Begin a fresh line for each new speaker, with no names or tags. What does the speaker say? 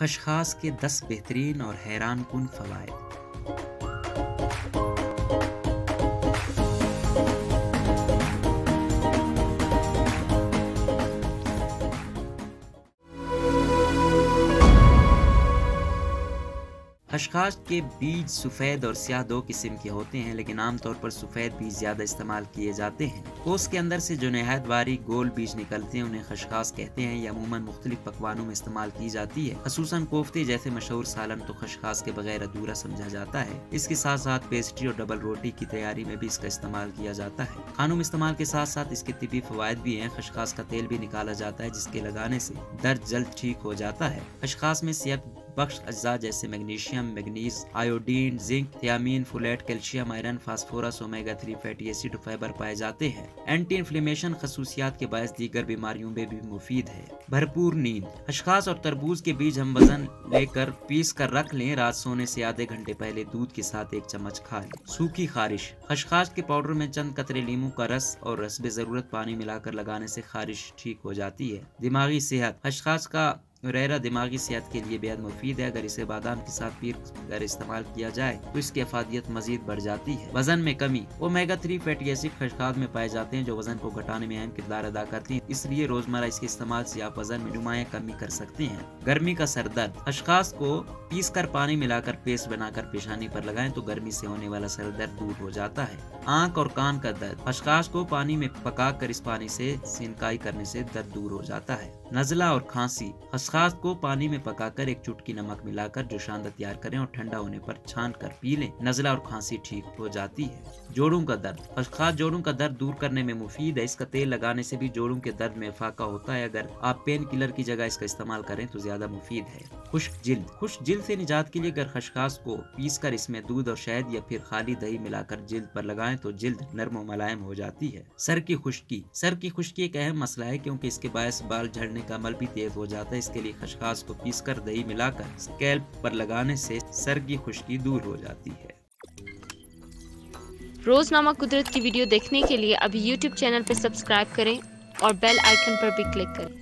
खशखास के 10 बेहतरीन और हैरान कुन फवायद। खशखास के बीज सफ़ेद और स्याह दो किस्म के होते हैं, लेकिन आमतौर पर सफ़ेद बीज ज़्यादा इस्तेमाल किए जाते हैं। कोस के अंदर से जो नहायत बारीक गोल बीज निकलते हैं उन्हें खशखास कहते हैं। यह अमूमन मुख्तलिफ पकवानों में इस्तेमाल की जाती है, खसूसन कोफ्ते जैसे मशहूर सालन तो खशखास के बगैर अधूरा समझा जाता है। इसके साथ साथ पेस्ट्री और डबल रोटी की तैयारी में भी इसका इस्तेमाल किया जाता है। खानों में इस्तेमाल के साथ साथ इसके तिबी फवायद भी हैं। खशखास का तेल भी निकाला जाता है जिसके लगाने से दर्द जल्द ठीक हो जाता है। खशखास में सेहत बख्श अज्जा जैसे magnesium, manganese, iodine, zinc, thiamine, folate, calcium, iron, phosphorus, omega 3 fatty acid और फाइबर पाए जाते हैं। एंटी इन्फ्लेमेशन खसूसियात के बायस दीगर बीमारियों में भी मुफीद है। भरपूर नींद। खशखास और तरबूज के बीज हम वजन लेकर पीस कर रख लें। रात सोने से आधे घंटे पहले दूध के साथ 1 चम्मच खा लें। सूखी खारिश। खशखास के पाउडर में चंद कतरे लीमू का रस और रस्बे जरूरत पानी मिलाकर लगाने से खारिश ठीक हो जाती है। दिमागी सेहत। खशखास का रेरा दिमागी सेहत के लिए बेहद मुफीद है। अगर इसे बादाम के साथ पीस कर इस्तेमाल किया जाए तो इसकी अफादियत मजीद बढ़ जाती है। वजन में कमी। ओमेगा 3 फैटी एसिड खशखास में पाए जाते हैं जो वजन को घटाने में अहम किरदार अदा करती हैं, इसलिए रोजमर्रा इसके इस्तेमाल से आप वजन में नुमाया कमी कर सकते हैं। गर्मी का सर दर्द। खशखास को पीस कर पानी मिलाकर पेस्ट बनाकर पेशानी पर लगाएं तो गर्मी से होने वाला सर दर्द दूर हो जाता है। आंख और कान का दर्द। खशखास को पानी में पकाकर इस पानी से सिनकाई करने से दर्द दूर हो जाता है। नज़ला और खांसी। खशखास को पानी में पकाकर 1 चुटकी नमक मिलाकर जोशांदा तैयार करें और ठंडा होने पर छान कर पी लें। नज़ला और खांसी ठीक हो जाती है। जोड़ों का दर्द। खशखास जोड़ों का दर्द दूर करने में मुफीद है। इसका तेल लगाने से भी जोड़ों के दर्द में इफाका होता है। अगर आप पेन किलर की जगह इसका इस्तेमाल करें तो ज्यादा मुफीद है। खुश्क जिल्द। खुश्क जिल्द से निजात के लिए अगर खशखास को पीस कर इसमें दूध और शहद या फिर खाली दही मिलाकर जिल्द पर लगाएं तो जिल्द नरम और मुलायम हो जाती है। सर की खुश्की। सर की खुश्की एक अहम मसला है क्योंकि इसके बायस बाल झड़ने का अमल भी तेज हो जाता है। इसके लिए खशखास को पीसकर दही मिलाकर स्कैल्प पर लगाने से सर की खुश्की दूर हो जाती है।
रोजनामा कुदरत की वीडियो देखने के लिए अभी YouTube चैनल पर सब्सक्राइब करें और बेल आइकन पर भी क्लिक करें।